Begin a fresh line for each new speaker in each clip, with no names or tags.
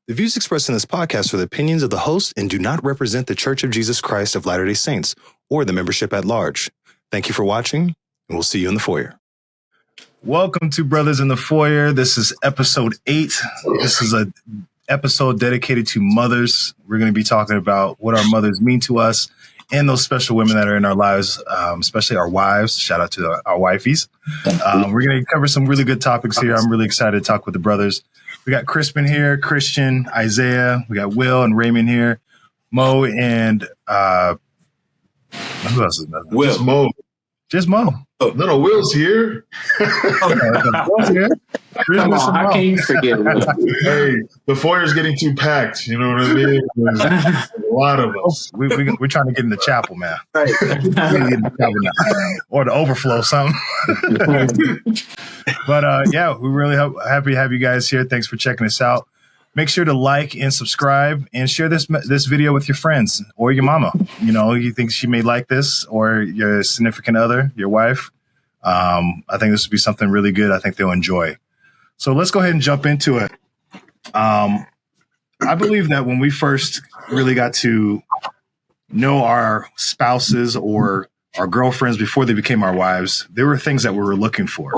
The views expressed in this podcast are the opinions of the host and do not represent the Church of Jesus Christ of Latter-day Saints or the membership at large. Thank you for watching, and we'll see you in the foyer. Welcome to Brothers in the Foyer. This is episode 8. This is an episode dedicated to mothers. We're going to be talking about what our mothers mean to us and those special women that are in our lives, especially our wives. Shout out to our wifeys. We're going to cover some really good topics here. I'm really excited to talk with the brothers. We got Crispin here, Christian, Isaiah. We got Will and Raymond here, Mo, and who else is there?
Will.
Just Mo. Just Mo.
Oh, no, Will's here.
Will's here.
Come on, how can you forget Will?
Hey, the foyer's getting too packed. You know what I mean? There's a lot of us.
We're trying to get in the chapel, man.
Right.
Or the overflow, something. But yeah, we're really happy to have you guys here. Thanks for checking us out. Make sure to like and subscribe and share this video with your friends or your mama. You know, you think she may like this, or your significant other, your wife. I think this would be something really good. I think they'll enjoy. So let's go ahead and jump into it. I believe that when we first really got to know our spouses or our girlfriends before they became our wives, there were things that we were looking for.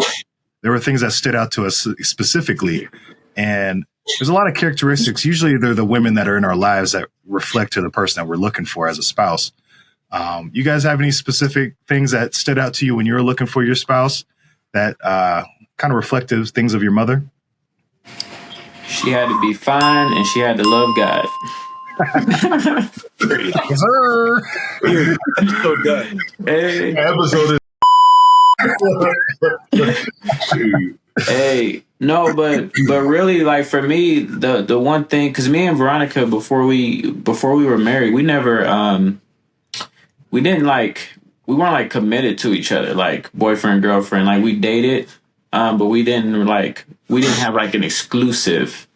There were things that stood out to us specifically. And there's a lot of characteristics. Usually they're the women that are in our lives that reflect to the person that we're looking for as a spouse. You guys have any specific things that stood out to you when you were looking for your spouse that kind of reflective things of your mother?
She had to be fine and she had to love God.
Yes, sir.
So done.
Hey.
Episode
Hey, no, but really, like, for me, the one thing, because me and Veronica, before we were married, we never we weren't like committed to each other, like boyfriend, girlfriend. Like, we dated, but we didn't have like an exclusive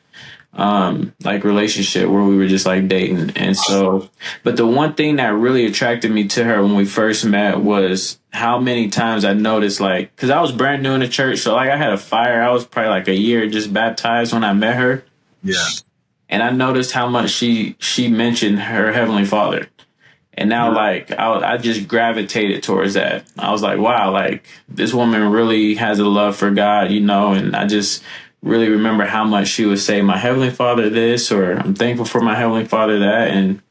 like relationship where we were just like dating. And so, but the one thing that really attracted me to her when we first met was how many times I noticed, like, because I was brand new in the church, so like I had a fire. I was probably like a year just baptized when I met her.
Yeah.
And I noticed how much she mentioned her Heavenly Father. And now, like, I just gravitated towards that. I was like, wow, like, this woman really has a love for God, you know, and I just really remember how much she would say, my Heavenly Father this, or I'm thankful for my Heavenly Father that. And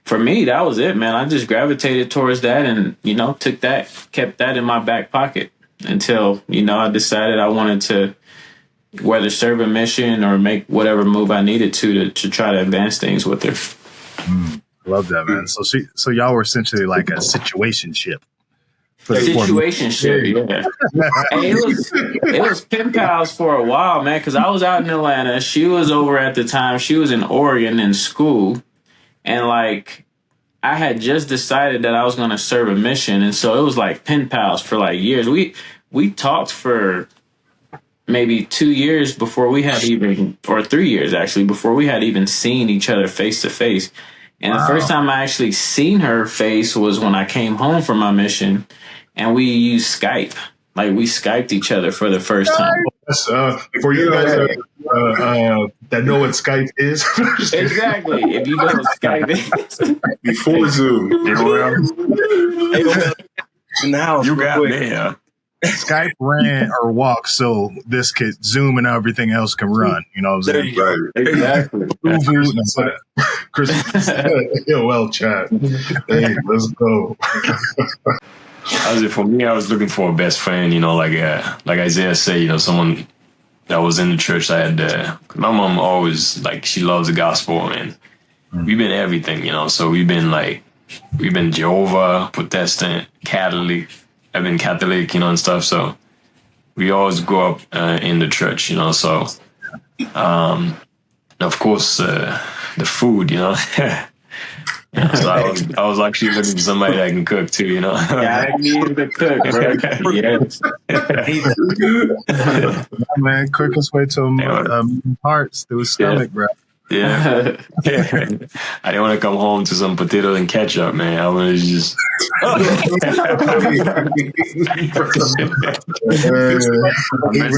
for me, that was it, man. I just gravitated towards that and, you know, kept that in my back pocket until, you know, I decided I wanted to whether serve a mission or make whatever move I needed to try to advance things with her.
Love that, man. So y'all were essentially like a situationship.
Situationship, yeah. And it was pen pals for a while, man, because I was out in Atlanta. She was over at the time. She was in Oregon in school. And, like, I had just decided that I was going to serve a mission. And so it was like pen pals for, like, years. We talked for maybe 2 years before we had even, or 3 years, actually, before we had even seen each other face to face. And The first time I actually seen her face was when I came home from my mission, and we used Skype. Like, we Skyped each other for the first time.
For you guys that know what Skype is.
Exactly. If you know what Skype is.
Before Zoom.
Now
You got me, yeah.
Skype ran or walked so this could Zoom and everything else can run. You know what I'm saying?
Right.
Exactly.
Chris, well, chat. Hey, let's go.
For me, I was looking for a best friend, you know, like Isaiah said, you know, someone that was in the church. I had my mom always, like, she loves the gospel, and we've been everything, you know. So we've been Jehovah, Protestant, Catholic. I've been Catholic, you know, and stuff. So we always grow up in the church, you know. So, of course, the food, you know. Yeah, so I was actually looking for somebody that can cook too, you know.
Yeah, I need to cook, bro. Yes.
Man, quickest way to hearts through his stomach, bro.
Yeah. I didn't want to come home to some potatoes and ketchup, man. I was just.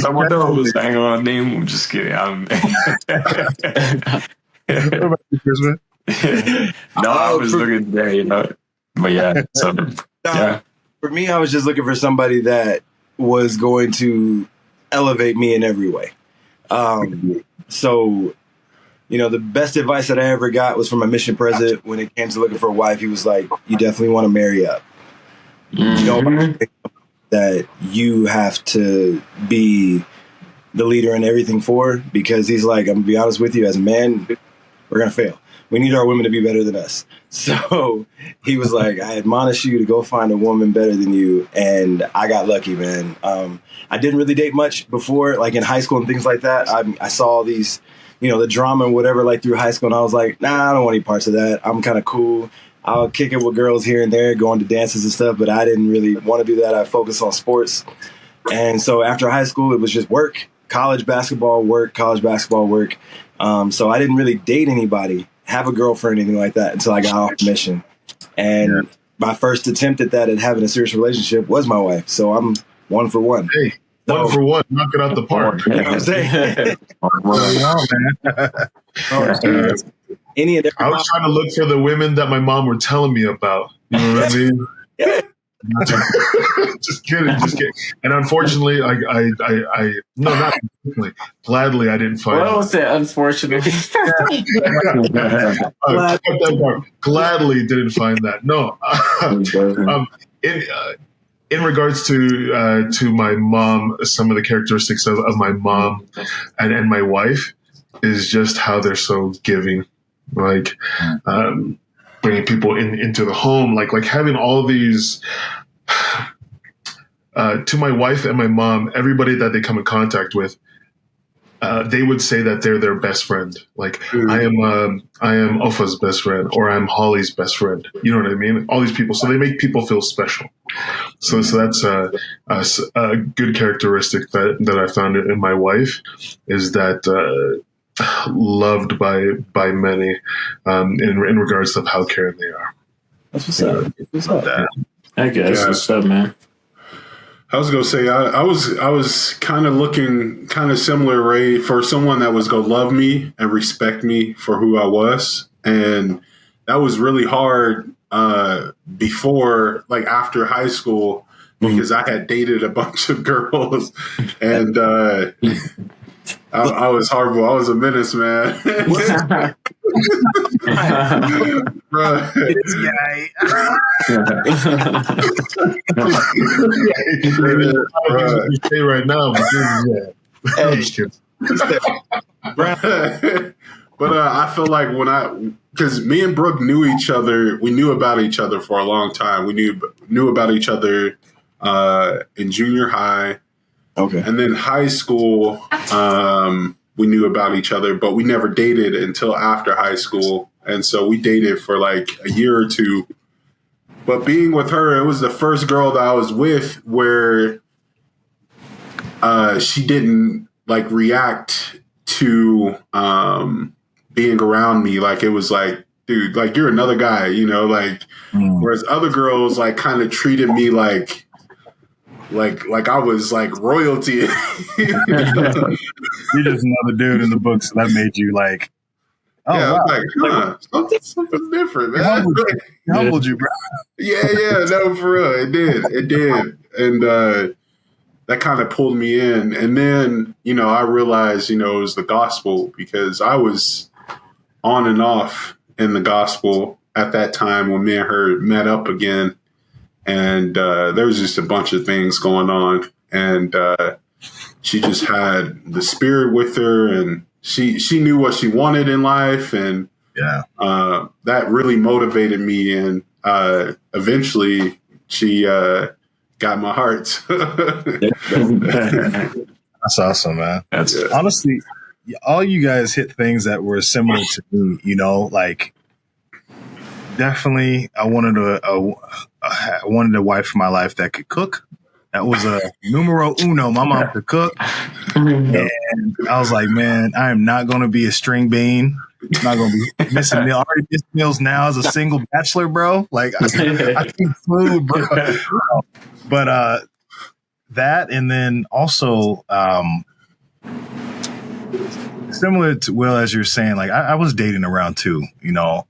Someone else hang on name. I'm just kidding.
What about you, Chris, man?
No, I was looking there, you know. But yeah, so yeah.
For me, I was just looking for somebody that was going to elevate me in every way. So, you know, the best advice that I ever got was from my mission president when it came to looking for a wife. He was like, "You definitely want to marry up. You know that you have to be the leader in everything for, because he's like, I'm gonna be honest with you, as a man, we're gonna fail. We need our women to be better than us." So he was like, I admonish you to go find a woman better than you. And I got lucky, man. I didn't really date much before, like in high school and things like that. I saw all these, you know, the drama and whatever, like through high school. And I was like, nah, I don't want any parts of that. I'm kind of cool. I'll kick it with girls here and there, going to dances and stuff. But I didn't really want to do that. I focused on sports. And so after high school, it was just work, college basketball, work, college basketball, work. So I didn't really date anybody, have a girlfriend, anything like that until I got off mission. And my first attempt at that, at having a serious relationship, was my wife. So I'm 1 for 1.
Hey,
so,
1 for 1, knock it out the park.
You know what I'm saying? Any of
I was trying to look for the women that my mom were telling me about. You know what I mean? Just kidding. And unfortunately, no, not unfortunately, gladly I didn't find.
What was it? Unfortunately,
gladly didn't find that. No, in regards to my mom, some of the characteristics of my mom and my wife is just how they're so giving, like. Bringing people into the home, like having all these. To my wife and my mom, everybody that they come in contact with, they would say that they're their best friend. Like I am Ofa's best friend, or I'm Holly's best friend. You know what I mean? All these people, so they make people feel special. So that's a good characteristic that I found in my wife, is that. Loved by many in regards to how caring they are.
That's what's up. What's up?
I guess what's up, man.
I was gonna say I was kind of looking kind of similar, Ray, for someone that was gonna love me and respect me for who I was, and that was really hard before, like after high school, because I had dated a bunch of girls, and I was horrible. I was a menace, man. Right.
This guy.
Say right now, but I'm just kidding.
But I feel like because me and Brooke knew each other, we knew about each other for a long time. We knew about each other in junior high.
Okay.
And then high school, we knew about each other, but we never dated until after high school. And so we dated for like a year or two. But being with her, it was the first girl that I was with where she didn't like react to being around me. Like it was like, dude, like you're another guy, you know, like whereas other girls like kind of treated me like I was like royalty.
You're just another dude in the book, so that made you like, oh,
yeah,
wow.
Like, something's different, man.
It humbled you, bro.
Yeah, no, for real, it did, and that kind of pulled me in. And then, you know, I realized, you know, it was the gospel, because I was on and off in the gospel at that time when me and her met up again. And there was just a bunch of things going on, and she just had the Spirit with her, and she knew what she wanted in life, and that really motivated me. And eventually, she got my heart.
That's awesome, man. Honestly, all you guys hit things that were similar to me. You know, like definitely, I wanted a wife in my life that could cook. That was a numero uno. My mom could cook. And I was like, man, I am not going to be a string bean. I'm not going to be missing meals. I already miss meals now as a single bachelor, bro. Like, I eat food, bro. But that, and then also similar to Will, as you're saying, like I was dating around too,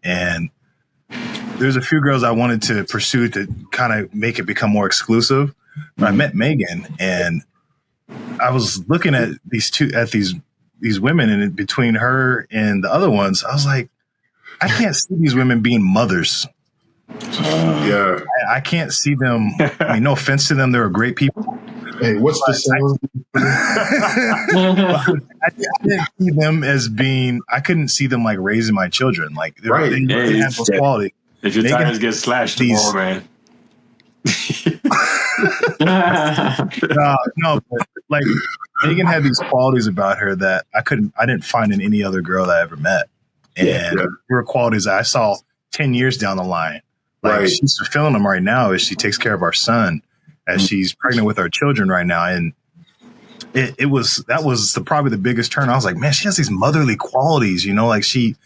and there's a few girls I wanted to pursue to kind of make it become more exclusive. But I met Megan, and I was looking at these women, and between her and the other ones, I was like, I can't see these women being mothers.
Yeah.
I can't see them. I mean, no offense to them, they're great people.
Hey, what's the sound?
I didn't see them as being. I couldn't see them like raising my children. Like they
Hey,
have those qualities.
If your tires get slashed tomorrow, man.
No, but like Megan had these qualities about her that I didn't find in any other girl that I ever met. And there were qualities that I saw 10 years down the line. Like she's fulfilling them right now as she takes care of our son, as she's pregnant with our children right now. And that was probably the biggest turn. I was like, man, she has these motherly qualities, like she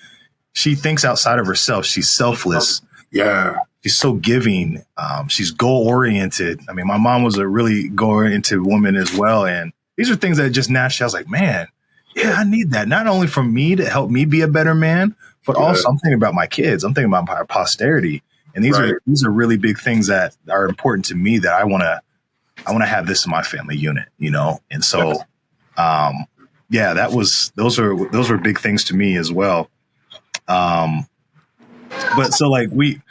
thinks outside of herself. She's selfless.
Yeah.
She's so giving. She's goal oriented. I mean, my mom was a really goal oriented woman as well. And these are things that just naturally, I was like, man, yeah, I need that. Not only for me to help me be a better man, but also I'm thinking about my kids. I'm thinking about my posterity. And these are really big things that are important to me that I want to have this in my family unit, And so, those were big things to me as well. But so like we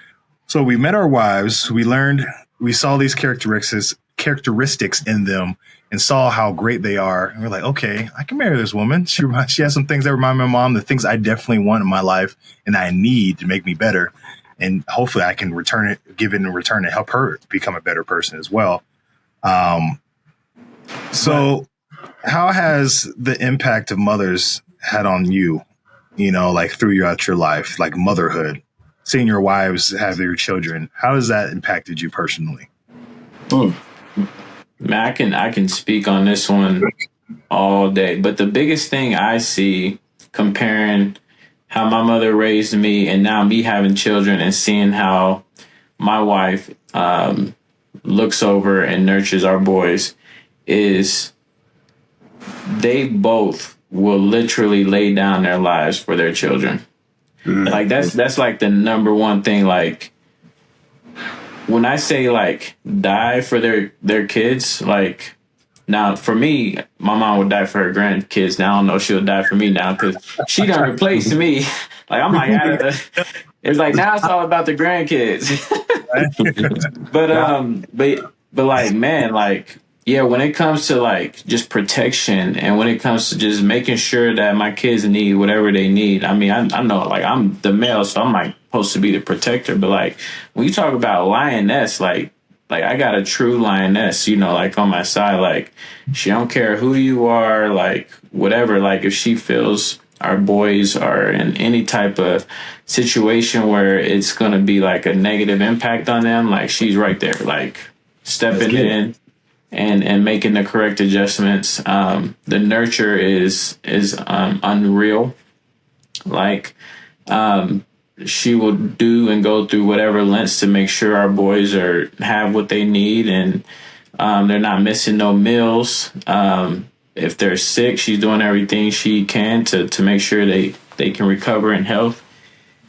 met our wives, we saw these characteristics in them and saw how great they are. And we're like, okay, I can marry this woman. She has some things that remind me of my mom, the things I definitely want in my life and I need to make me better. And hopefully I can give it in return and help her become a better person as well. So how has the impact of mothers had on you, like throughout your life, like motherhood, seeing your wives have their children? How has that impacted you personally?
Man, I can speak on this one all day. But the biggest thing I see comparing how my mother raised me and now me having children and seeing how my wife looks over and nurtures our boys is they both will literally lay down their lives for their children. Like that's like the number one thing. Like when I say like die for their kids, like now for me, my mom would die for her grandkids. Now I don't know if she'll die for me now because she done replaced me. Like I'm like, it's like now it's all about the grandkids. but like man, like yeah, when it comes to like just protection and when it comes to just making sure that my kids need whatever they need. I mean, I know like I'm the male, so I'm like supposed to be the protector. But like when you talk about lioness, like I got a true lioness, like on my side. Like she don't care who you are, like whatever. Like if she feels our boys are in any type of situation where it's gonna be like a negative impact on them, like she's right there, like stepping in and making the correct adjustments. The nurture is unreal. Like she will do and go through whatever lengths to make sure our boys have what they need and they're not missing no meals. If they're sick, she's doing everything she can to make sure they can recover in health.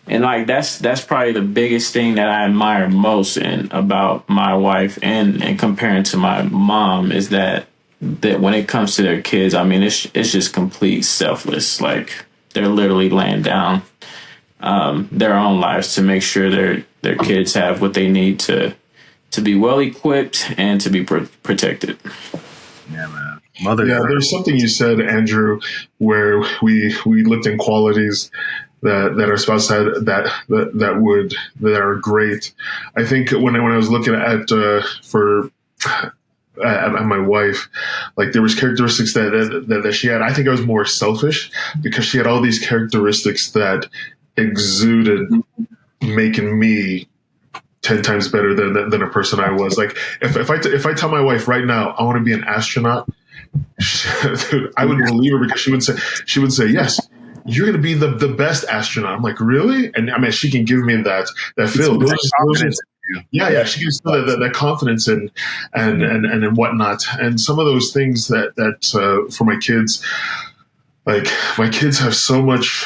And like that's probably the biggest thing that I admire most about my wife and comparing to my mom is that when it comes to their kids, I mean it's just complete selfless. Like they're literally laying down their own lives to make sure their kids have what they need to be well equipped and to be protected.
Yeah, man.
There's something you said, Andrew, where we looked in qualities that our spouse had that are great. I think when I was looking at my wife, like there was characteristics that she had. I think I was more selfish because she had all these characteristics that exuded making me 10 times better than a person I was. Like if I tell my wife right now I want to be an astronaut, dude, I would believe her because she would say yes. You're going to be the best astronaut. I'm like, really? And I mean, she can give me that feel. Yeah, she gives that confidence and whatnot. And some of those things that for my kids, like my kids have so much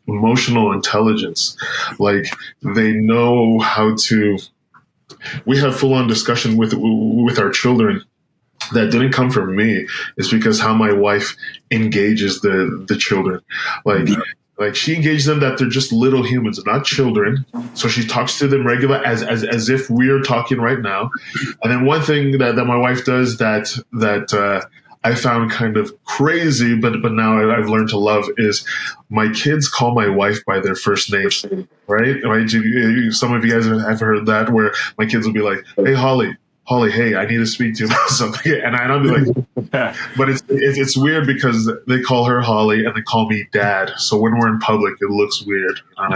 emotional intelligence. Like they know how to. We have full on discussion with our children that didn't come from me. It's because how my wife engages the children. Like she engages them that they're just little humans, not children. So she talks to them regular as if we're talking right now. And then one thing that my wife does that I found kind of crazy, but now I've learned to love is my kids call my wife by their first name, right? Some of you guys have heard that where my kids will be like, "Hey, Holly, hey, I need to speak to you about something," and I'll be like, but it's weird because they call her Holly and they call me Dad. So when we're in public, it looks weird. You know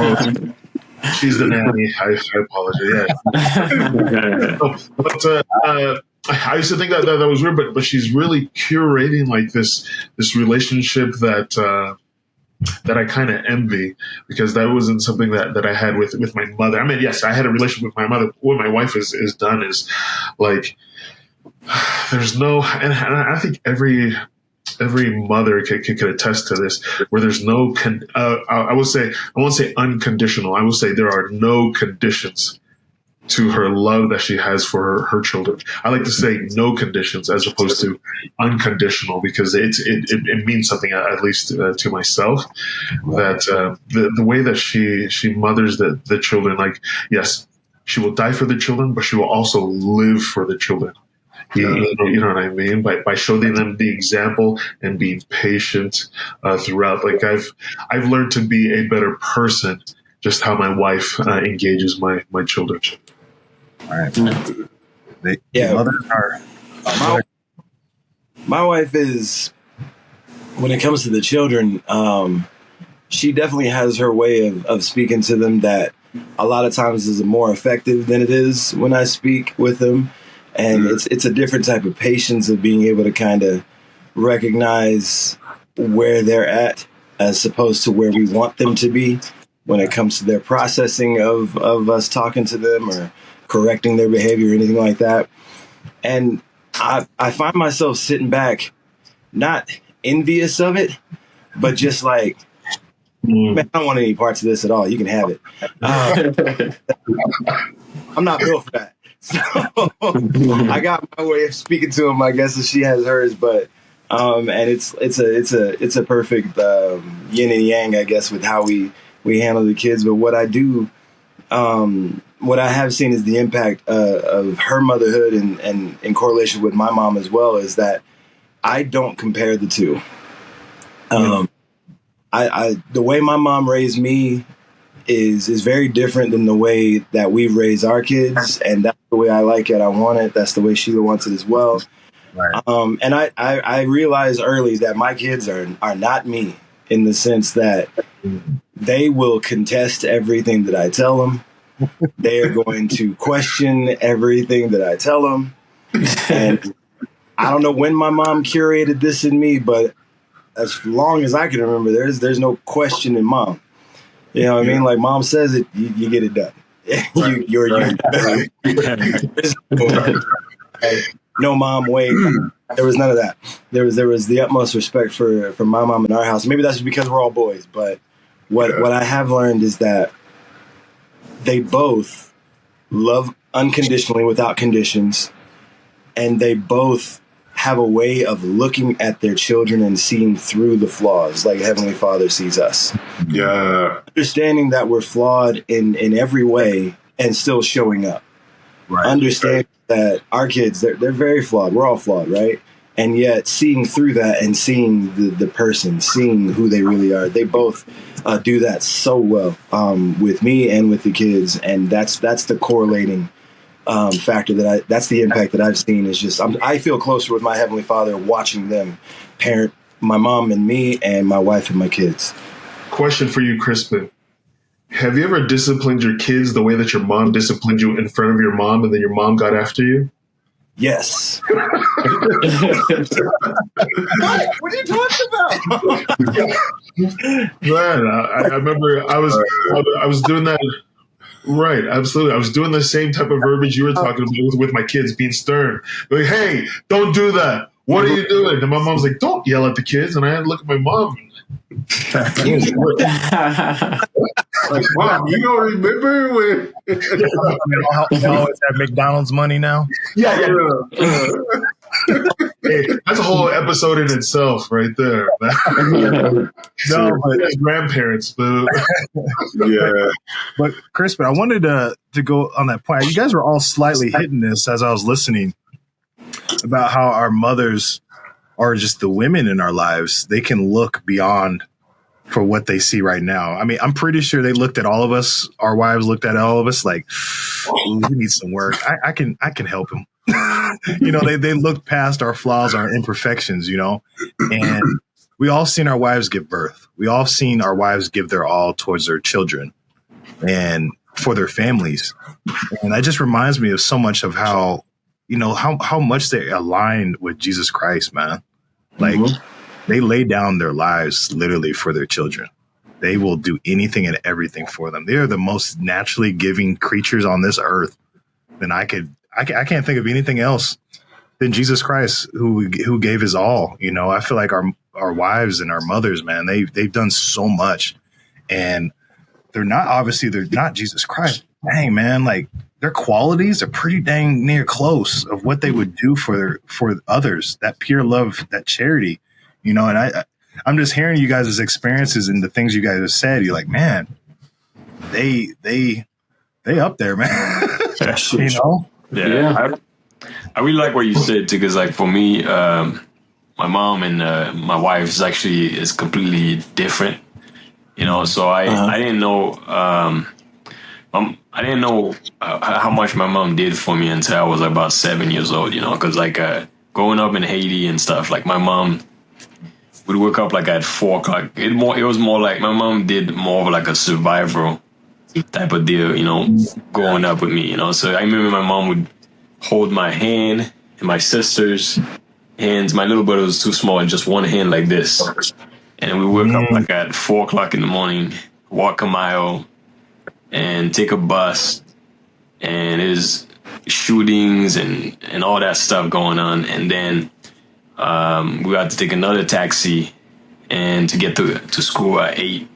what I mean? She's the nanny. I apologize. Yeah. But I used to think that was weird, but she's really curating like this relationship that I kind of envy, because that wasn't something that I had with my mother. I mean, yes, I had a relationship with my mother. What my wife is done is like there's no, and I think every mother could attest to this, where there's no I won't say unconditional. I will say there are no conditions to her love that she has for her children. I like to say no conditions as opposed to unconditional, because it means something, at least to myself, that the way that she mothers the children, like, yes, she will die for the children, but she will also live for the children. You know what I mean? By showing them the example and being patient throughout. Like I've learned to be a better person, just how my wife engages my children.
All right.
Mothers are. My wife is, when it comes to the children, she definitely has her way of speaking to them that a lot of times is more effective than it is when I speak with them. And it's a different type of patience of being able to kind of recognize where they're at as opposed to where we want them to be when it comes to their processing of us talking to them or correcting their behavior or anything like that. And I find myself sitting back, not envious of it, but just like, man, I don't want any parts of this at all. You can have it. I'm not built for that. So I got my way of speaking to him, I guess, and she has hers, but and it's a perfect yin and yang, I guess, with how we handle the kids. But what I do, what I have seen is the impact of her motherhood and in correlation with my mom as well, is that I don't compare the two. I the way my mom raised me is very different than the way that we raise our kids, and that's the way I like it. I want it. That's the way Sheila wants it as well. Right. And I realized early that my kids are not me, in the sense that they will contest everything that I tell them. They are going to question everything that I tell them. And I don't know when my mom curated this in me, but as long as I can remember, there's no question in mom. You know what I mean? Like mom says it, you get it done. No, mom, wait. There was none of that. There was the utmost respect for my mom in our house. Maybe that's because we're all boys, but what I have learned is that they both love unconditionally without conditions, and they both have a way of looking at their children and seeing through the flaws like Heavenly Father sees us.
Yeah. Understanding
that we're flawed in every way and still showing up. Right. Understand that our kids, they're very flawed. We're all flawed, right? And yet seeing through that and seeing the person, seeing who they really are. They both do that so well with me and with the kids. And that's the correlating factor that's the impact that I've seen, is just I feel closer with my Heavenly Father watching them parent my mom and me and my wife and my kids.
Question for you, Crispin. Have you ever disciplined your kids the way that your mom disciplined you in front of your mom, and then your mom got after you?
Yes. What are you talking about?
Man, I remember I was doing that. Right, absolutely. I was doing the same type of verbiage you were talking about with my kids, being stern. Like, hey, don't do that. what are you doing? And my mom's like, don't yell at the kids. And I had to look at my mom.
Like, Mom, you don't remember when?
They always have McDonald's money now.
Yeah. Hey, that's a whole episode in itself, right there.
No, but
grandparents, but
Yeah.
But Crispin, I wanted to go on that point. You guys were all slightly hitting this as I was listening about how our mothers are just the women in our lives. They can look beyond for what they see right now. I mean, I'm pretty sure they looked at all of us. Our wives looked at all of us like, "Ooh, he needs some work. I can help him." They look past our flaws, our imperfections, and we all seen our wives give birth. We all seen our wives give their all towards their children and for their families. And that just reminds me of so much of how much they aligned with Jesus Christ, man. Like they lay down their lives literally for their children. They will do anything and everything for them. They are the most naturally giving creatures on this earth. And I can't think of anything else than Jesus Christ who gave his all. I feel like our wives and our mothers, man, they've done so much, and they're not Jesus Christ. Dang, man, like their qualities are pretty dang near close of what they would do for others. That pure love, that charity, and I'm just hearing you guys' experiences and the things you guys have said. You're like, man, they up there, man.
Yeah. I really like what you said too, because like for me, my mom and my wife is completely different. So I didn't know I didn't know how much my mom did for me until I was about 7 years old. Because like growing up in Haiti and stuff, like my mom would wake up like at 4 o'clock. It was more like my mom did more of like a survival type of deal, growing up with me, So I remember my mom would hold my hand and my sister's hands. My little brother was too small, and just one hand like this. And we wake up like at 4 o'clock in the morning, walk a mile, and take a bus. And there's shootings and all that stuff going on. And then we had to take another taxi and to get to school at 8.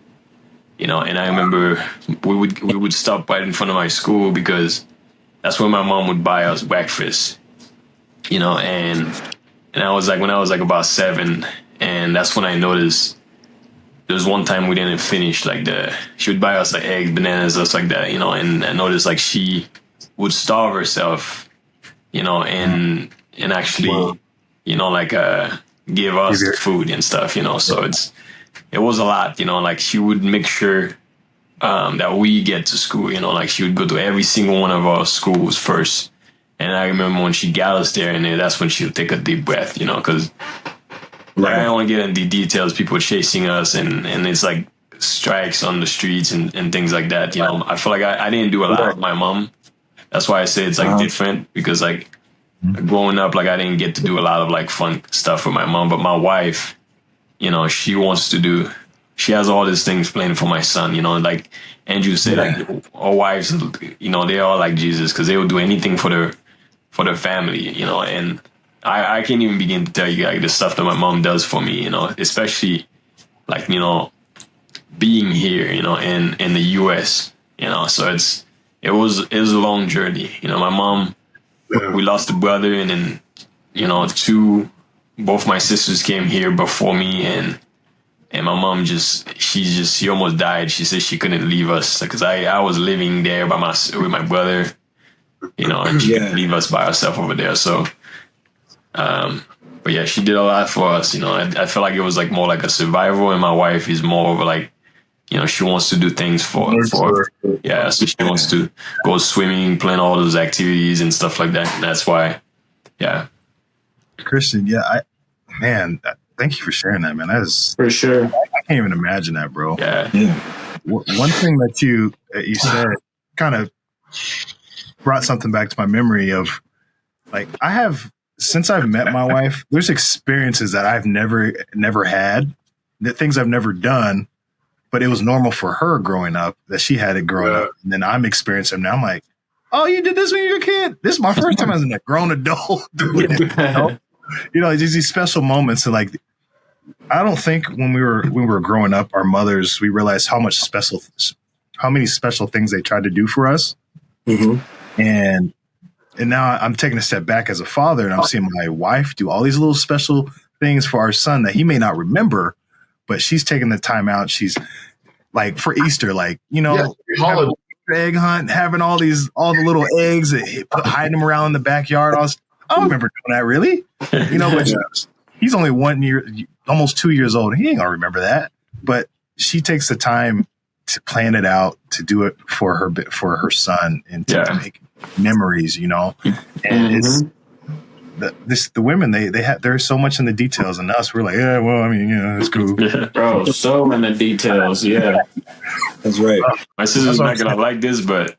And I remember we would stop right in front of my school because that's where my mom would buy us breakfast, and I was like, when I was like about 7, and that's when I noticed there was one time we didn't finish like she would buy us like eggs, bananas, stuff like that, and I noticed like she would starve herself, and actually, give us food and stuff, so it was a lot, like she would make sure that we get to school, like she would go to every single one of our schools first. And I remember when she got us there, and that's when she would take a deep breath, because I don't want to get into details, people chasing us and it's like strikes on the streets and things like that. I feel like I didn't do a lot with my mom. That's why I say it's like different, because like growing up, like I didn't get to do a lot of like fun stuff with my mom, but my wife, she has all these things planned for my son, like Andrew said, like our wives, they are like Jesus, because they will do anything for their family, and I can't even begin to tell you like the stuff that my mom does for me, especially like, being here, in the US, so it was a long journey. My mom, we lost a brother, and then, both my sisters came here before me, and my mom she almost died. She said she couldn't leave us because I was living there with my brother, and she couldn't leave us by herself over there. So, but yeah, she did a lot for us. I felt like it was like more like a survival, and my wife is more of like, she wants to do things for so she wants to go swimming, plan all those activities and stuff like that. And that's why,
Christian, thank you for sharing that, man. That is
for sure.
I can't even imagine that, bro.
Yeah.
One thing that you said kind of brought something back to my memory of, like, since I've met my wife, there's experiences that I've never had, that things I've never done, but it was normal for her growing up, that she had it growing up, and then I'm experiencing now. I'm like, oh, you did this when you were a kid? This is my first time as a grown adult doing it. you know, just these special moments. And like, I don't think when we were growing up, our mothers, we realized how many special things they tried to do for us. Mm-hmm. And now I'm taking a step back as a father, and I'm seeing my wife do all these little special things for our son that he may not remember, but she's taking the time out. She's like, for Easter, like, you know, egg hunt, having all the little eggs, hiding them around in the backyard. I don't remember doing that, really. You know, but he's only 1 year, almost 2 years old. He ain't gonna remember that. But she takes the time to plan it out, to do it for her son, and to make memories, you know. And it's the women, there's so much in the details, and us, we're like, yeah, well, I mean, yeah, it's cool.
Bro, so in the details, yeah.
That's right.
My sister's not gonna like this, but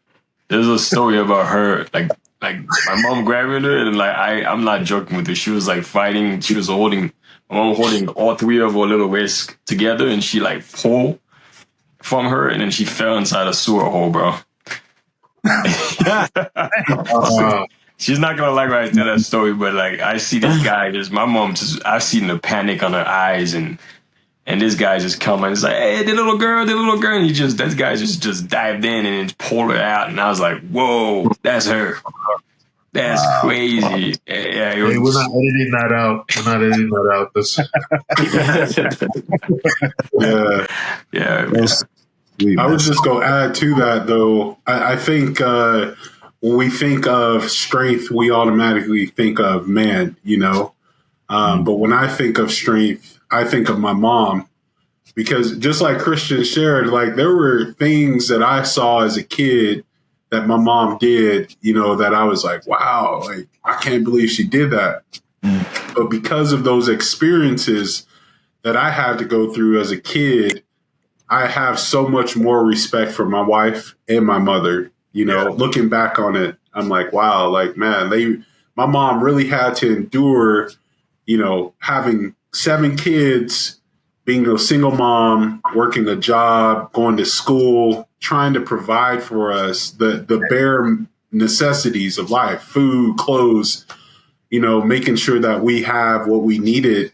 there's a story about her, like my mom grabbing her, and like I'm not joking with her. She was like fighting. She was holding all three of her little wrists together, and she like pulled from her, and then she fell inside a sewer hole, bro. She's not gonna like when I tell that story, but like I see this guy, my mom I've seen the panic on her eyes, and this guy just come and it's like, hey, the little girl, and this guy just dived in and just pulled her out, and I was like, whoa, that's her. That's crazy. Yeah,
hey, we're not editing that out.
I was just going to add to that, though. I think when we think of strength, we automatically think of man, you know. But when I think of strength, I think of my mom. Because just like Christian shared, like there were things that I saw as a kid that my mom did, you know, that I was like, wow, like I can't believe she did that. But because of those experiences that I had to go through as a kid, I have so much more respect for my wife and my mother. You know, looking back on it, I'm like, wow, like, man, my mom really had to endure, you know, having 7 kids, being a single mom, working a job, going to school, trying to provide for us the bare necessities of life, food, clothes, you know, making sure that we have what we needed.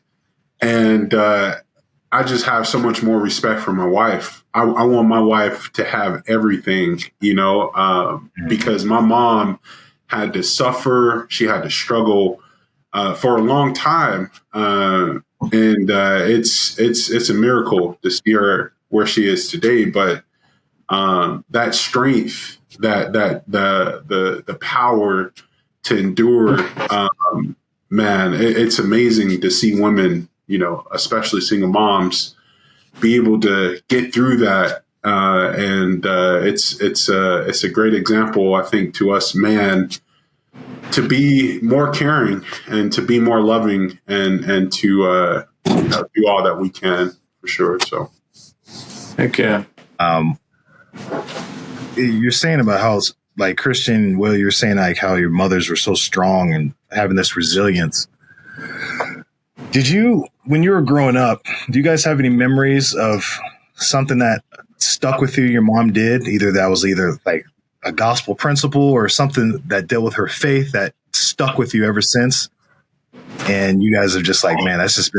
And I just have so much more respect for my wife. I want my wife to have everything, you know, because my mom had to suffer. She had to struggle for a long time. And it's a miracle to see her where she is today. But that strength, that the power to endure, man, it's amazing to see women, you know, especially single moms, be able to get through that. And it's a great example, I think, to us, man, to be more caring and to be more loving and to do all that we can, for sure. So,
heck yeah.
You're saying about how, like, Christian, Will, you're saying like how your mothers were so strong and having this resilience. Did you, when you were growing up, do you guys have any memories of something that stuck with you your mom did? That was like a gospel principle or something that dealt with her faith that stuck with you ever since? And you guys are just like, man, that's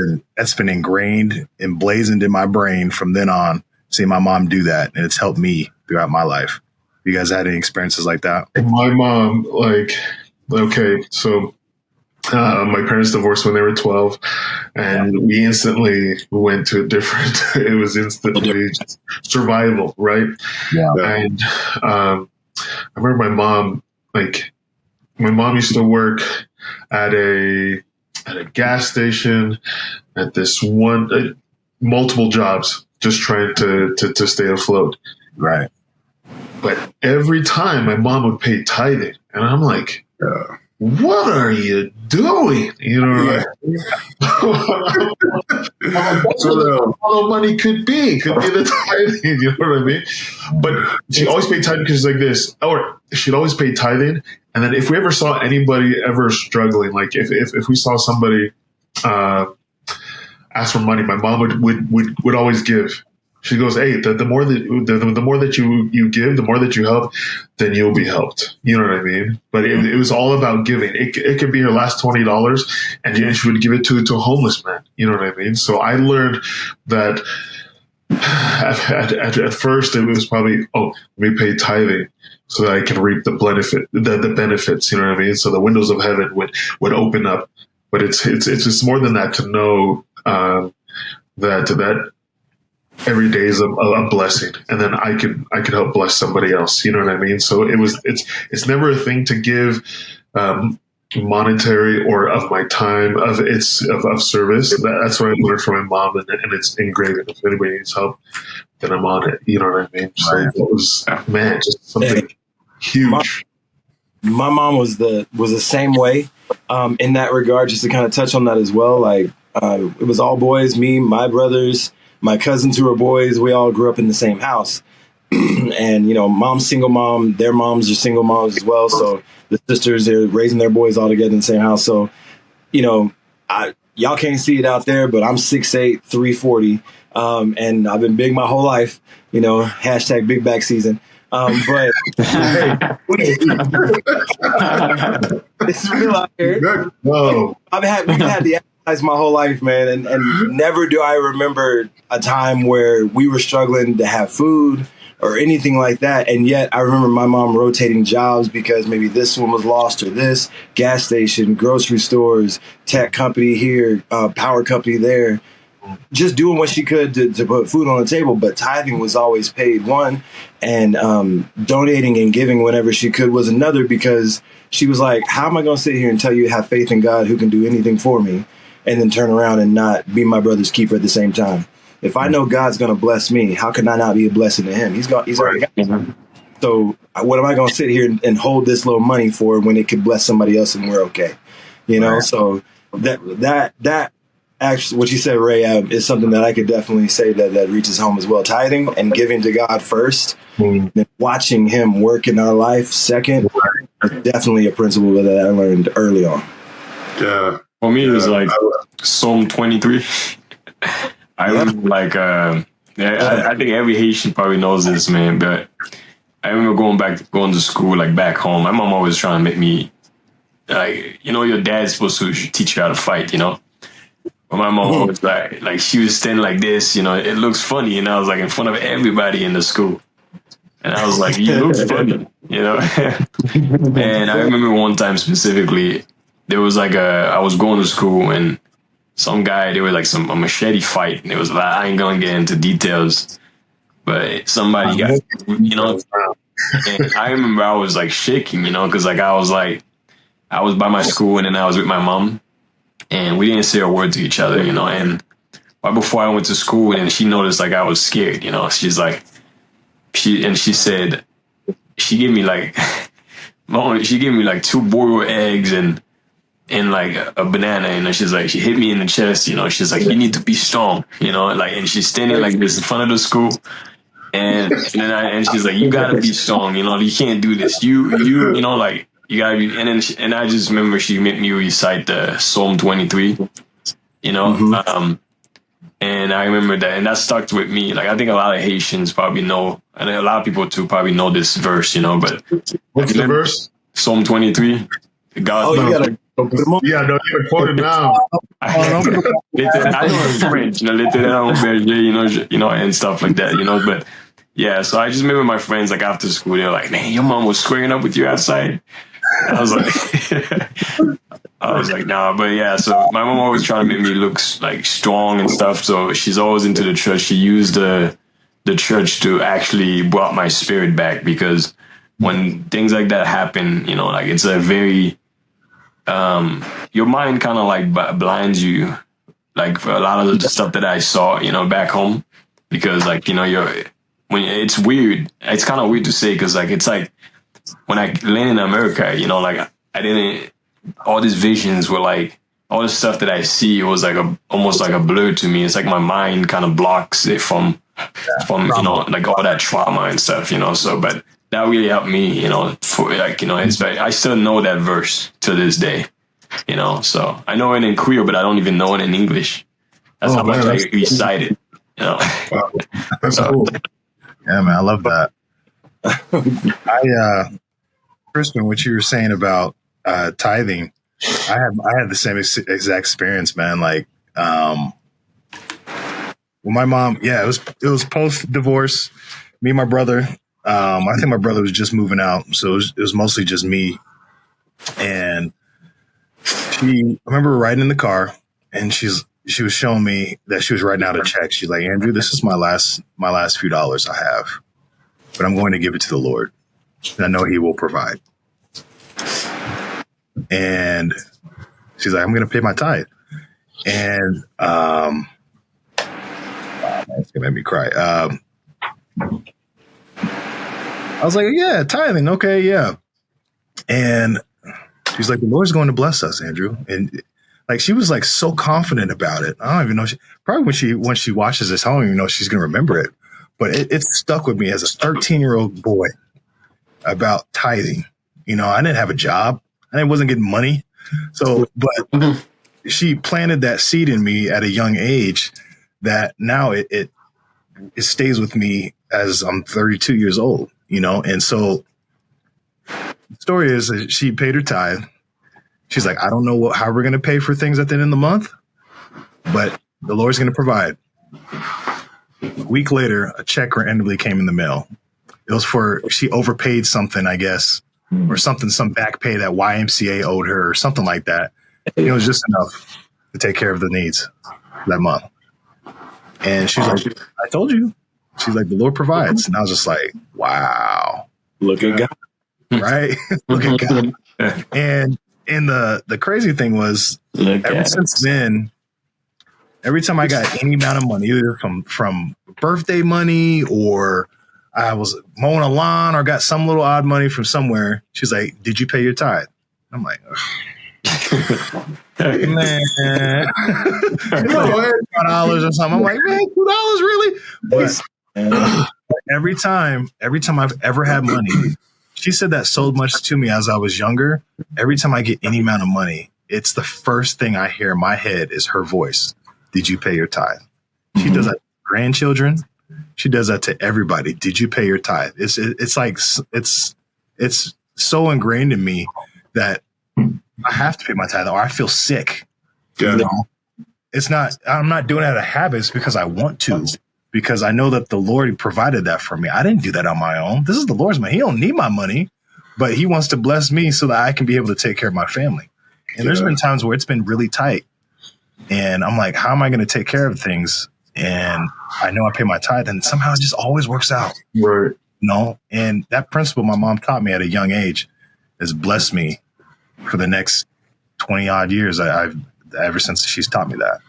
been ingrained, emblazoned in my brain from then on, seeing my mom do that. And it's helped me throughout my life. You guys had any experiences like that?
My mom, so my parents divorced when they were 12, and we instantly went to a different, it was instantly survival, right? Yeah. And I remember my mom used to work at a gas station, at this one, multiple jobs, just trying to stay afloat.
Right.
But every time my mom would pay tithing, and I'm like, what are you doing? You know, that's what all money could be the tithing. You know what I mean? But she always paid tithing because like this, or she'd always pay tithing. And then if we ever saw anybody ever struggling, like if we saw somebody ask for money, my mom would always give. She goes, hey, the more that you give, the more that you help, then you'll be helped. You know what I mean? But it was all about giving. It could be her last $20, and she would give it to a homeless man. You know what I mean? So I learned that at first it was probably, let me pay tithing so that I can reap the benefits. You know what I mean? So the windows of heaven would open up. But it's just more than that to know that every day is a blessing, and then I could help bless somebody else. You know what I mean? So it's never a thing to give monetary or of my time of service. That's what I learned from my mom, and it's engraved. If anybody needs help, then I'm on it. You know what I mean? So it was just something huge.
My mom was the same way in that regard. Just to kind of touch on that as well, like it was all boys. Me, my brothers, my cousins who are boys, we all grew up in the same house. And, mom's single mom, their moms are single moms as well. So the sisters, they're raising their boys all together in the same house. So, y'all can't see it out there, but I'm 6'8", 340. And I've been big my whole life, hashtag big back season. But it's real out here.
Whoa.
We've had the my whole life, man, and never do I remember a time where we were struggling to have food or anything like that. And yet I remember my mom rotating jobs because maybe this one was lost, or this gas station, grocery stores, tech company here, power company there, just doing what she could to put food on the table. But tithing was always paid one, and donating and giving whenever she could was another, because she was like, how am I going to sit here and tell you have faith in God who can do anything for me, and then turn around and not be my brother's keeper at the same time? If I know God's going to bless me, how can I not be a blessing to him? He's already got me. So what am I going to sit here and hold this little money for when it could bless somebody else and we're okay? So that actually, what you said, Ray, is something that I could definitely say that reaches home as well. Tithing and giving to God first, and watching him work in our life second, is definitely a principle that I learned early on.
Yeah.
For me, it was like Psalm 23. I remember I think every Haitian probably knows this, man, but I remember going to school, back home. My mom always trying to make me, your dad's supposed to teach you how to fight, But my mom was like she was standing like this, it looks funny. And I was in front of everybody in the school. And I was like, you look funny, And I remember one time specifically, there was I was going to school, and some guy, they were a machete fight. And it was I ain't going to get into details, but somebody got, and I remember I was shaking, because I was by my school, and then I was with my mom, and we didn't say a word to each other, and right before I went to school, and she noticed I was scared, she's she said, she gave me she gave me 2 boiled eggs and a banana, and she hit me in the chest, she's you need to be strong, and she's standing this in front of the school, and she's you gotta be strong, you can't do this, you gotta be, and I just remember she made me recite the Psalm 23, and I remember that, and that stuck with me. I think a lot of Haitians probably know, and a lot of people too probably know this verse, but
what's the verse?
Psalm 23. God.
You gotta
no, you gotta quote it now.
I know French, and stuff like that, but yeah. So I just remember my friends after school, they're like, "Man, your mom was squaring up with you outside." I was nah, but yeah. So my mom always trying to make me look strong and stuff. So she's always into the church. She used the church to actually brought my spirit back, because when things like that happen, it's a very your mind kind of blinds you, for a lot of the stuff that I saw, back home, because when it's weird, it's kind of weird to say, because it's when I landed in America, I didn't, all these visions were all the stuff that I see was almost like a blur to me. It's my mind kind of blocks it from all that trauma and stuff, so, but that really helped me, for it's I still know that verse to this day, so I know it in Creole, but I don't even know it in English. That's how much I recite it. You know,
Wow. That's cool.
Yeah, man, I love that. Crispin, what you were saying about tithing, I had the same exact experience, man. Like, well, my mom, yeah, it was post divorce. Me and my brother. I think my brother was just moving out, so it was mostly just me. And I remember riding in the car, and she was showing me that she was writing out a check. She's like, Andrew, this is my last few dollars I have, but I'm going to give it to the Lord, and I know He will provide. And she's like, I'm going to pay my tithe. And it's gonna make me cry. I was like, yeah, tithing, okay, yeah. And she's like, the Lord's going to bless us, Andrew. And like, she was like so confident about it. I don't even know. Probably when she watches this, I don't even know if she's gonna remember it. But it stuck with me as a 13-year-old boy about tithing. You know, I didn't have a job. I wasn't getting money. So, but she planted that seed in me at a young age that now it stays with me as I'm 32 years old, you know? And so the story is that she paid her tithe. She's like, I don't know how we're going to pay for things at the end of the month, but the Lord's going to provide. A week later, a check randomly came in the mail. It was she overpaid something, I guess, or some back pay that YMCA owed her or something like that. It was just enough to take care of the needs that month. And she's like, I told you. She's like, the Lord provides. And I was just like, wow.
Look at God.
Right? Look at God. And the crazy thing was, ever since then, every time I got any amount of money, either from birthday money or I was mowing a lawn or got some little odd money from somewhere, she's like, did you pay your tithe? I'm like, man, $2 or something. I'm like, man, $2 really? But every time I've ever had money, she said that so much to me as I was younger. Every time I get any amount of money, it's the first thing I hear in my head is her voice. Did you pay your tithe? She does that to grandchildren. She does that to everybody. Did you pay your tithe? It's like it's so ingrained in me that I have to pay my tithe or I feel sick.
Yeah.
You know? I'm not doing it out of habit. It's because I want to, because I know that the Lord provided that for me. I didn't do that on my own. This is the Lord's money. He don't need my money, but He wants to bless me so that I can be able to take care of my family. And there's been times where it's been really tight. And I'm like, how am I going to take care of things? And I know I pay my tithe, and somehow it just always works out.
Right.
You know? And that principle my mom taught me at a young age has blessed me for the next 20 odd years. Ever since she's taught me that.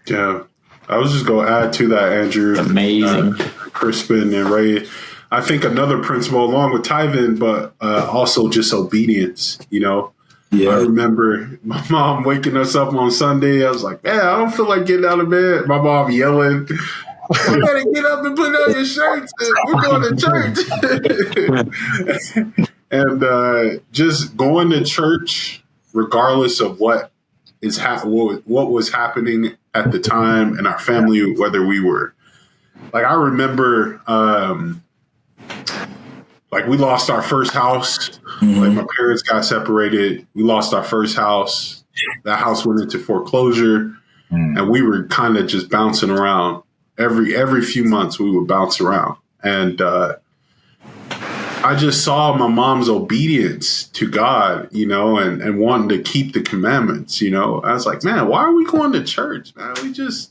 Yeah. I was just going to add to that, Andrew.
Amazing.
Crispin and Ray. I think another principle along with tithing, but also just obedience, you know? Yeah. I remember my mom waking us up on Sunday. I was like, man, I don't feel like getting out of bed. My mom yelling, you better get up and put on your shirts. We're going to church. And just going to church, regardless of what was happening at the time in our family, whether we were like, I remember, like we lost our first house. Mm-hmm. Like my parents got separated. We lost our first house. That house went into foreclosure, and we were kind of just bouncing around. Every few months we would bounce around, and I just saw my mom's obedience to God, you know, and wanting to keep the commandments. You know, I was like, man, why are we going to church, man? We just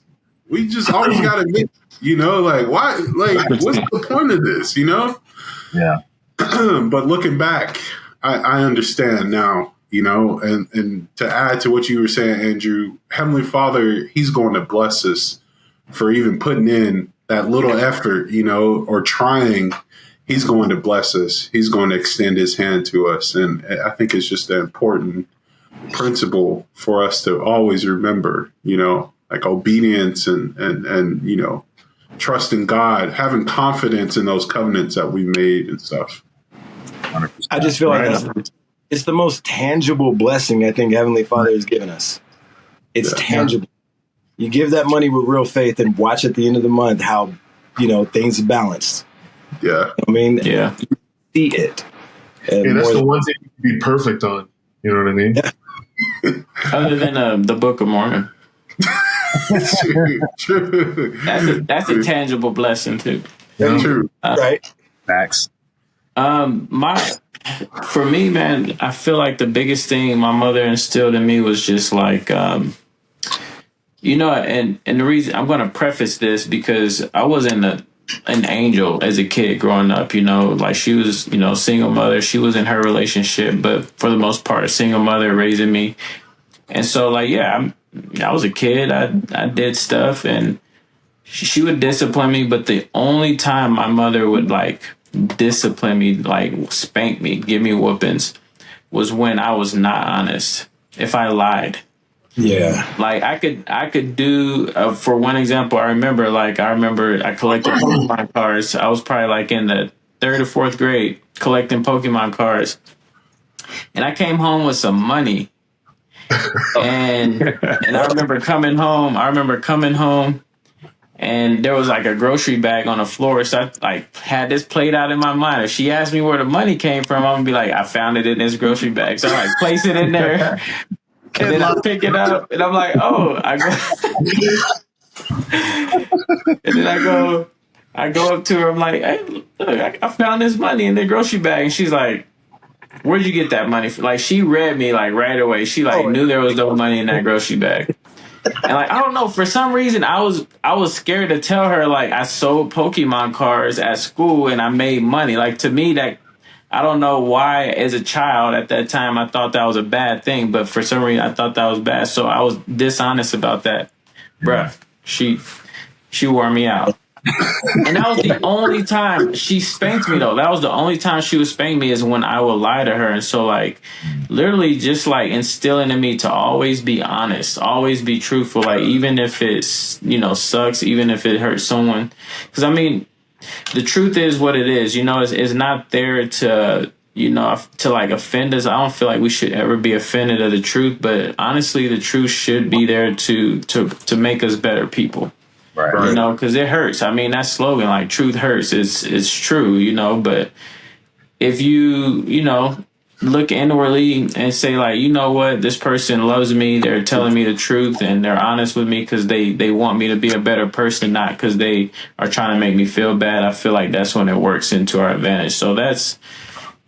always got to get, you know, like why? Like, what's the point of this? You know?
Yeah.
But looking back, I understand now, you know, and to add to what you were saying, Andrew, Heavenly Father, He's going to bless us for even putting in that little effort, you know, or trying. He's going to bless us. He's going to extend His hand to us. And I think it's just an important principle for us to always remember, you know, like obedience and you know, trusting God, having confidence in those covenants that we made and stuff.
100%. I just feel like it's the most tangible blessing I think Heavenly Father has given us. It's tangible. You give that money with real faith and watch at the end of the month how, things are balanced.
Yeah.
I mean,
Yeah.
you see it. And
Hey, that's
more
the one thing you can be perfect on. You know what I mean?
Yeah.
Other than the Book of Mormon,
True.
that's a tangible blessing too.
Yeah.
True.
Right.
Facts.
For me, man, I feel like the biggest thing my mother instilled in me was just like, and the reason I'm going to preface this because I wasn't an angel as a kid growing up, like she was, single mother. She was in her relationship, but for the most part, a single mother raising me. And so like, yeah, I was a kid. I did stuff and she would discipline me. But the only time my mother would like discipline me, like spank me, give me whoopings, was when I was not honest. If I lied.
Yeah.
Like I could do for one example, I remember I collected Pokemon cards. I was probably like in the 3rd or 4th grade collecting Pokemon cards. And I came home with some money. And I remember coming home and there was like a grocery bag on the floor. So I like had this played out in my mind. If she asked me where the money came from, I'm gonna be like, I found it in this grocery bag. So I like place it in there. And then I pick it up and I'm like, oh, I go and then I go up to her, I'm like, hey, look, I found this money in the grocery bag. And she's like, where'd you get that money from? Like she read me like right away. She like knew there was no money in that grocery bag. And like I don't know, for some reason I was scared to tell her like I sold Pokemon cards at school and I made money. Like to me that I don't know why as a child at that time I thought that was a bad thing, but for some reason I thought that was bad. So I was dishonest about that. Bruh, she wore me out. And that was the only time she spanked me though. That was the only time she would spank me is when I would lie to her. And so like literally just like instilling in me to always be honest, always be truthful. Like even if it's, sucks, even if it hurts someone. Because I mean, the truth is what it is, it's not there to, to like offend us. I don't feel like we should ever be offended of the truth, but honestly, the truth should be there to make us better people. Right. Because it hurts. I mean, that slogan, like truth hurts, it's true, but if you, look inwardly and say like, you know what, this person loves me, they're telling me the truth and they're honest with me because they want me to be a better person, not because they are trying to make me feel bad. I feel like that's when it works into our advantage. So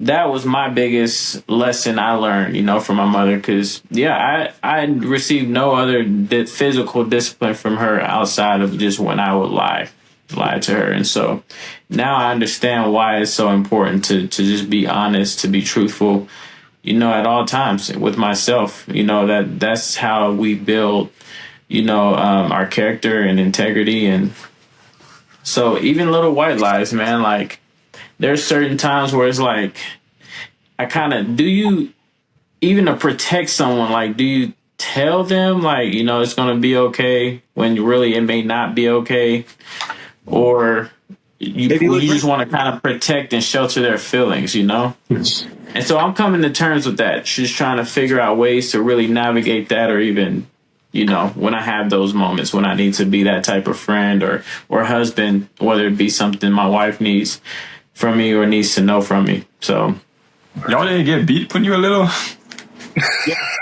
that was my biggest lesson I learned, from my mother. Because, yeah, I received no other physical discipline from her outside of just when I would lie to her. And so now I understand why it's so important to just be honest, to be truthful, at all times with myself. That's how we build, our character and integrity. And so even little white lies, man, like, there's certain times where it's like, do you, even to protect someone, like, do you tell them, like, it's going to be okay when really it may not be okay? Or you just want to kind of protect and shelter their feelings, And so I'm coming to terms with that, just trying to figure out ways to really navigate that, or even, when I have those moments when I need to be that type of friend or husband, whether it be something my wife needs from me or needs to know from me. So
y'all didn't get beat when you were little?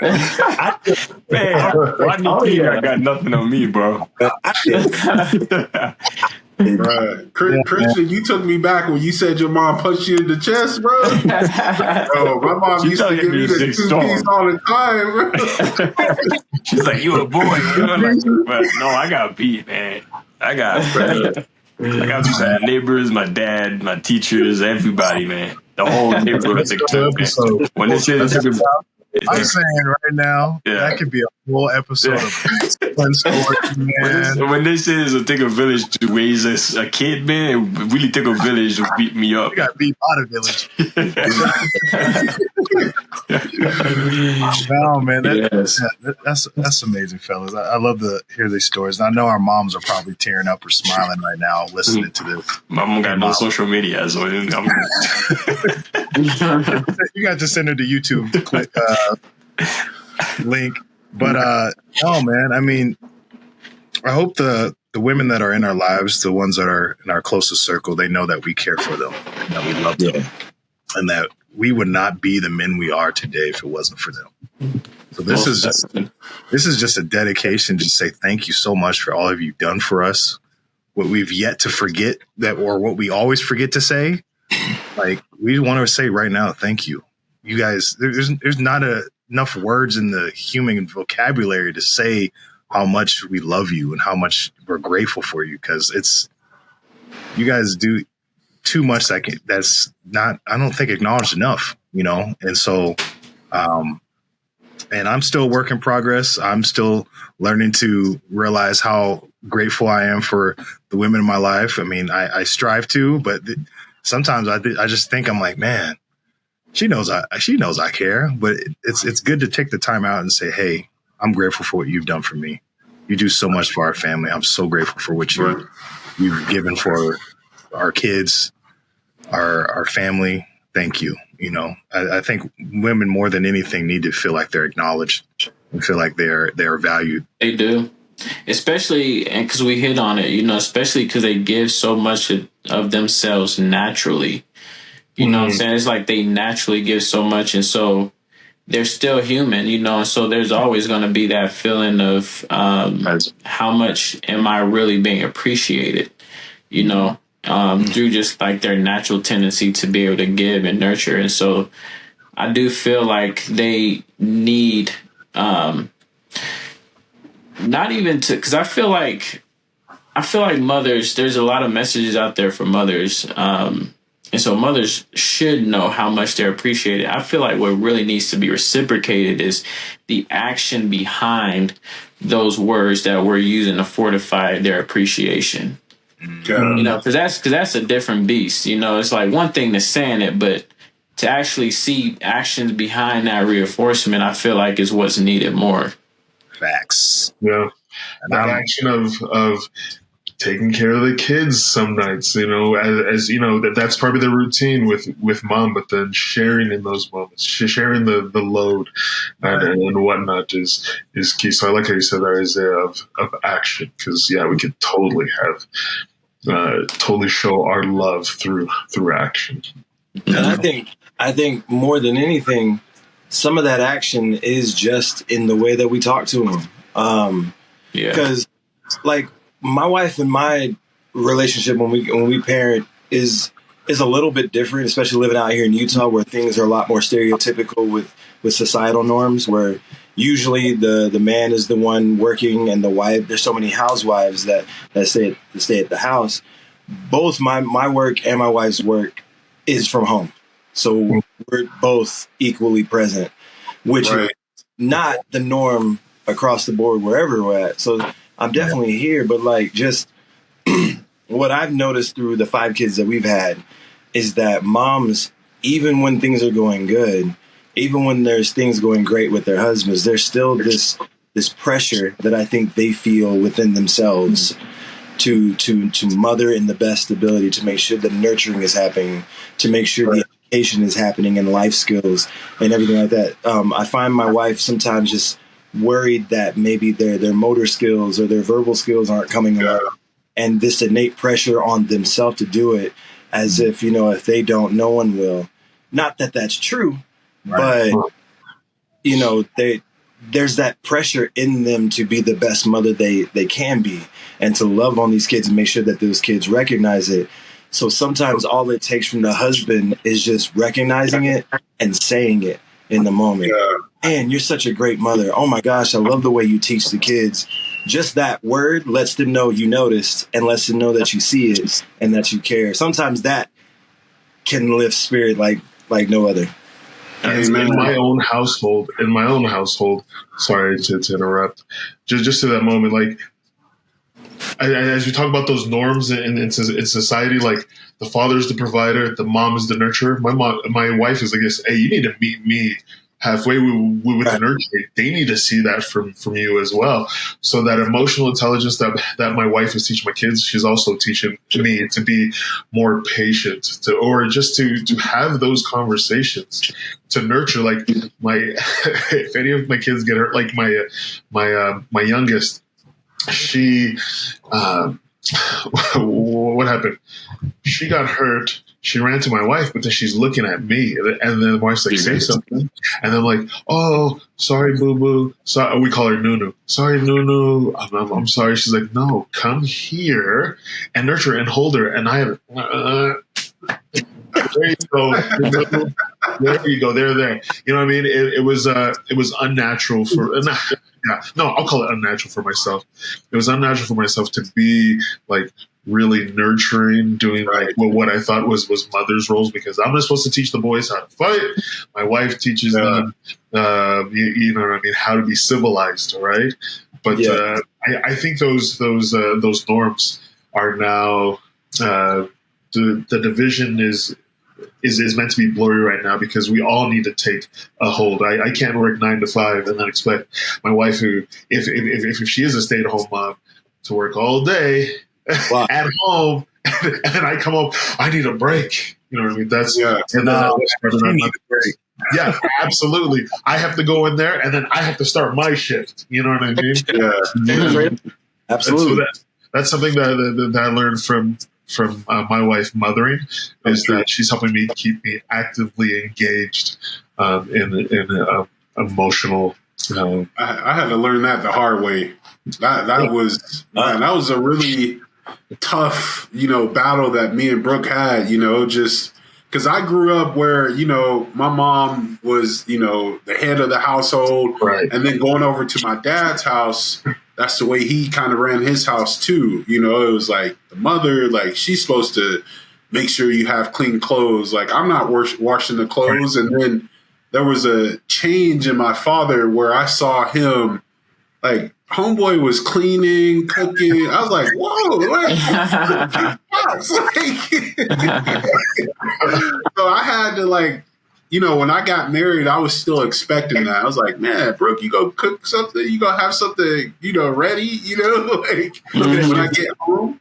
Man, I got nothing on me, bro.
Right. Christian, you took me back when you said your mom punched you in the chest, bro. Oh, my mom used to give me the 2-piece all the time, bro.
She's like, you a boy. But no, I got beat, man. I got beat by neighbors, my dad, my teachers, everybody, man. The whole neighborhood took it. When they say they took it,
I'm saying right now, that could be a whole episode of fun stories, man.
When they say it'll take a village to raise a kid, man, it really took a village to beat me up.
We got beat by the village. No, man, that's amazing, fellas. I love to hear these stories. And I know our moms are probably tearing up or smiling right now listening to this.
My mom got no social media, so
you got to send her the YouTube link. But no, man, I mean, I hope the women that are in our lives, the ones that are in our closest circle, they know that we care for them and that we love them, and that we would not be the men we are today if it wasn't for them. So this is just a dedication to say thank you so much for all of you done for us. What we've yet to forget that, or what we always forget to say, like we want to say right now, thank you. You guys, there's not enough words in the human vocabulary to say how much we love you and how much we're grateful for you, because you guys do too much that's not, I don't think, acknowledged enough, and so and I'm still a work in progress. I'm still learning to realize how grateful I am for the women in my life. I mean, I strive to, but sometimes I just think, I'm like, man, she knows I care, but it's good to take the time out and say, hey, I'm grateful for what you've done for me. You do so much for our family. I'm so grateful for what you've given for our kids, our family. Thank you. I think women more than anything need to feel like they're acknowledged and feel like they're valued.
They do, especially, and because we hit on it, especially because they give so much of themselves naturally. You know what I'm saying? It's like they naturally give so much, and so they're still human, and so there's always going to be that feeling of how much am I really being appreciated, through just like their natural tendency to be able to give and nurture. And so I do feel like they need not even to, because I feel like mothers, there's a lot of messages out there for mothers. And so mothers should know how much they're appreciated. I feel like what really needs to be reciprocated is the action behind those words that we're using to fortify their appreciation. Because that's a different beast. It's like one thing to saying it, but to actually see actions behind that reinforcement, I feel like is what's needed more.
Facts.
Yeah. That action of taking care of the kids some nights, as that's probably the routine with mom, but then sharing in those moments, sharing the load and whatnot is key. So I like how you said that, Isaiah, of action, because we could totally show our love through action.
And I think more than anything, some of that action is just in the way that we talk to them. Because like my wife and my relationship when we parent is a little bit different, especially living out here in Utah, where things are a lot more stereotypical with societal norms, where usually the man is the one working and the wife, there's so many housewives that stay at the house. Both my work and my wife's work is from home. So we're both equally present, which is not the norm across the board wherever we're at. So I'm definitely here, but like just what I've noticed through the 5 kids that we've had is that moms, even when things are going good, even when there's things going great with their husbands, there's still this pressure that I think they feel within themselves to mother in the best ability, to make sure the nurturing is happening, to make sure the education is happening and life skills and everything like that. I find my wife sometimes just worried that maybe their motor skills or their verbal skills aren't coming along, and this innate pressure on themselves to do it, as if if they don't, no one will. Not that that's true, but there's that pressure in them to be the best mother they can be, and to love on these kids and make sure that those kids recognize it. So sometimes all it takes from the husband is just recognizing it and saying it in the moment. Man, you're such a great mother. Oh my gosh, I love the way you teach the kids. Just that word lets them know you noticed, and lets them know that you see it and that you care. Sometimes that can lift spirit like no other.
In my own household, sorry to interrupt, just to that moment, like as we talk about those norms in society, like the father's the provider, the mom is the nurturer. My wife is like this. Hey, you need to meet me halfway with the nurturing. They need to see that from you as well. So that emotional intelligence that my wife is teaching my kids, she's also teaching me to be more patient, or just to have those conversations, to nurture. Like if any of my kids get hurt, like my youngest, she, what happened? She got hurt. She ran to my wife, but then she's looking at me, and then the wife's like, "Say something," and I'm like, "Oh, sorry, boo boo." So we call her Nunu. Sorry, Nunu. I'm sorry. She's like, "No, come here and nurture and hold her." And I have, there you go. There you go. There. You know what I mean? It was unnatural for. Yeah, no, I'll call it unnatural for myself. It was unnatural for myself to be like really nurturing, doing like what I thought was mother's roles, because I'm not supposed to teach the boys how to fight. My wife teaches them, you know what I mean, how to be civilized, right? But I think those norms are now the division is meant to be blurry right now, because we all need to take a hold. I can't work 9 to 5 and then expect my wife, who if she is a stay-at-home mom, to work all day at home, and then I come home, I need a break. You know what I mean? That's yeah, absolutely. I have to go in there, and then I have to start my shift. You know what I mean?
Yeah, absolutely.
So that's something that I learned from my wife mothering, is that she's helping me keep me actively engaged in emotional.
I had to learn that the hard way. That was a really tough, battle that me and Brooke had, just because I grew up where, my mom was, the head of the household, and then going over to my dad's house, that's the way he kind of ran his house too. It was like the mother, like she's supposed to make sure you have clean clothes. Like I'm not washing the clothes. And then there was a change in my father where I saw him, like homeboy was cleaning, cooking. I was like, whoa. So I had to when I got married, I was still expecting that. I was like, man, Brooke, you go cook something, you go have something, ready, when I get home,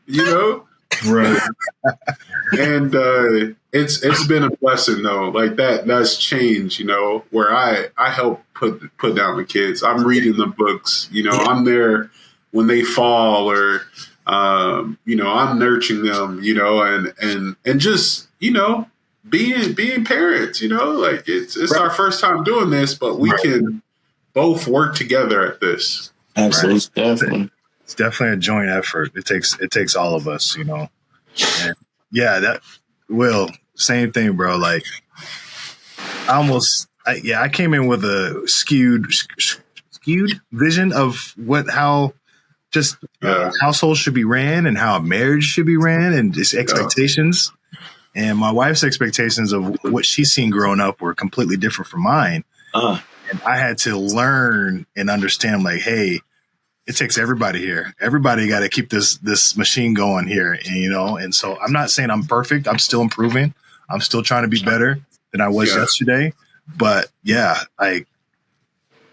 Right.
And it's been a blessing though. Like that's changed, where I help put down the kids. I'm reading the books, I'm there when they fall, or I'm nurturing them, and just, being parents, like it's our first time doing this, but we can both work together at this.
Absolutely.
Definitely.
It's definitely a joint effort. It takes all of us, And yeah, same thing, bro. Like I came in with a skewed vision of how households should be ran and how a marriage should be ran, and just expectations. And my wife's expectations of what she's seen growing up were completely different from mine. And I had to learn and understand, like, hey, it takes everybody here. Everybody got to keep this machine going here, and so I'm not saying I'm perfect. I'm still improving. I'm still trying to be better than I was yesterday. But yeah,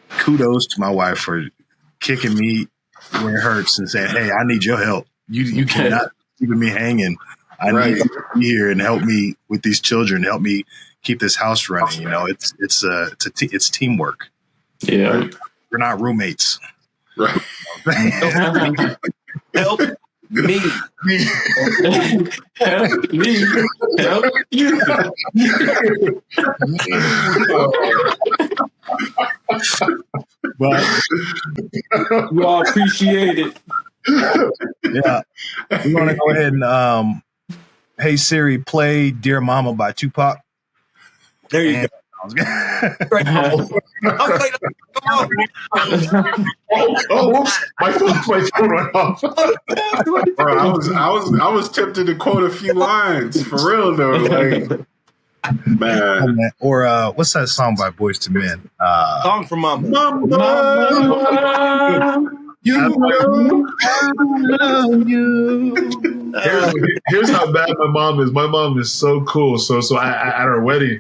kudos to my wife for kicking me where it hurts and saying, "Hey, I need your help. You cannot keeping me hanging. I need you to be here and help me with these children. Help me keep this house running." It's teamwork.
Yeah,
we're not roommates.
Right.
Help me.
Help me. Help you.
But
we all appreciate it.
Yeah. We want to go ahead and hey Siri, play Dear Mama by Tupac.
There you go.
Whoops! My phone went off.
Bro, I was tempted to quote a few lines for real though. Like, man.
Or what's that song by Boys to Men?
Song for Mama.
Mama. You know I love you.
Here's how bad my mom is. My mom is so cool. So at our wedding,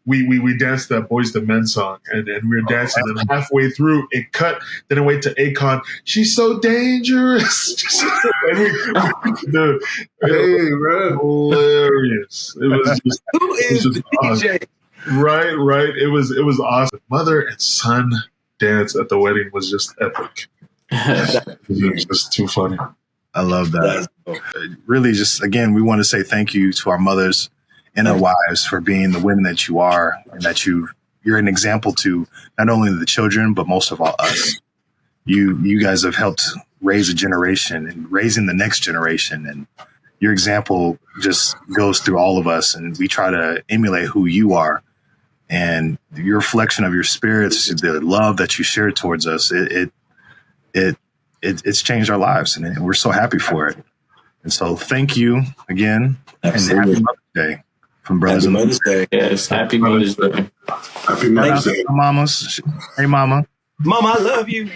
we danced that Boys to Men song, and we were dancing, and halfway through it cut. Then it went to Akon. She's so dangerous. Dude,
Hey, bro.
Hilarious. It was just
Who is the DJ?
Awesome. Right. It was awesome. Mother and son dance at the wedding was just epic. It's just too funny.
I love that.
That's
Really, just again, we want to say thank you to our mothers and our wives for being the women that you are, and that you're an example to not only the children, but most of all us. You guys have helped raise a generation and raising the next generation, and your example just goes through all of us, and we try to emulate who you are. And your reflection of your spirits, the love that you share towards us, it's changed our lives, and we're so happy for it. And so thank you again.
Absolutely.
And happy Mother's Day from Brothers
Happy
in
Mother's Day.
Yes, happy Mother's Day.
Happy Mother's Day.
Mamas. Hey, mama.
Mama, I love you.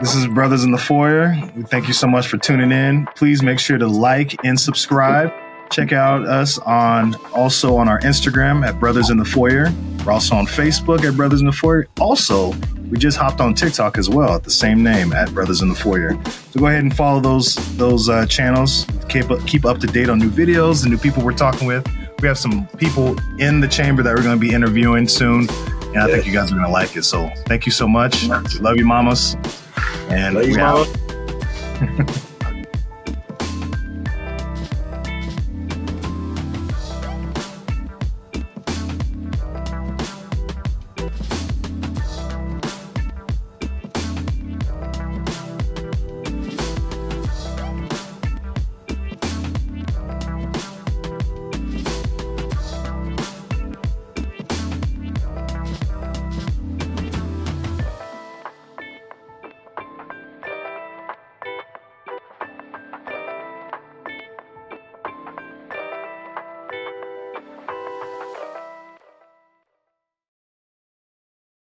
This is Brothers in the Foyer. We thank you so much for tuning in. Please make sure to like and subscribe. Check out us also on our Instagram at Brothers in the Foyer. We're also on Facebook at Brothers in the Foyer. Also, we just hopped on TikTok as well at the same name at Brothers in the Foyer. So go ahead and follow those channels. Keep up to date on new videos, the new people we're talking with. We have some people in the chamber that we're going to be interviewing soon, and I think you guys are going to like it. So thank you so much. Love you, mamas. And
Love you,
we
mama.
out.